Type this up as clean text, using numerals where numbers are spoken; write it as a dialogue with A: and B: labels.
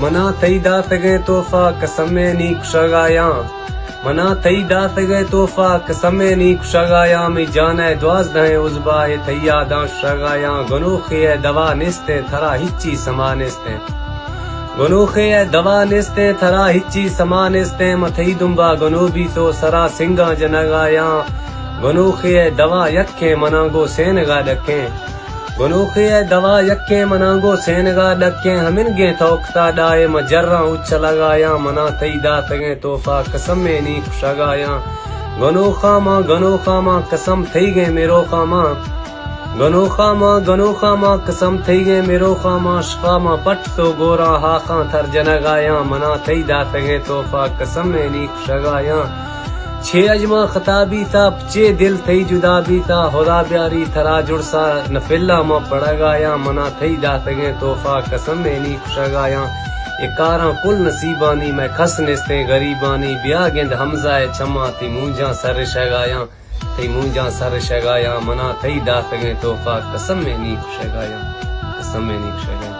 A: منا تئی دات گئے توفہ قسم نیک شگایا منا تئی دات گئے توفہ قسم نیک شگایا میں جانے دوازدہ عزبا تھیا دان شگایا گنوخی دوا نستے تھرا ہچی سما نستے گنوخی دوا نستے تھرا ہچی سما نستے متھی دمبا گنوبی تو سرا سنگا جنگایا گنوخی دوا یکے منانگو سینگا ڈکیں گنوخی دوا یکے منانگو سینگا ڈکیں ہمن گے توکتا ڈائے مجرہ اچھ لگایا منا تئی دات گئے توفہ قسم نیک شگایا گنو خاما قسم تھی گئے میرو خاما گنو خاما قسم تھی گئے میرو خاما شخاما پٹ تو گورا ہاخاں تھر جنگایا منا تئی دات گئے توفہ قسم نیک شگایا چھ اجما خطابی تھا پچے دل تھی جدا بھی تھا خدا پیاری تھرا جڑسا نفلہ ما پڑا گایا منا تھی دات گئے توفہ قسم نیک شگایا اکاراں کل نصیبانی میں کھس نستے غریبانی بیا گند حمزہ چھما تی مونجا سر شگایا تی مونجا سر شگایا منا تھی دات گئے توفہ قسم نیک شگایا قسم نیک شگایا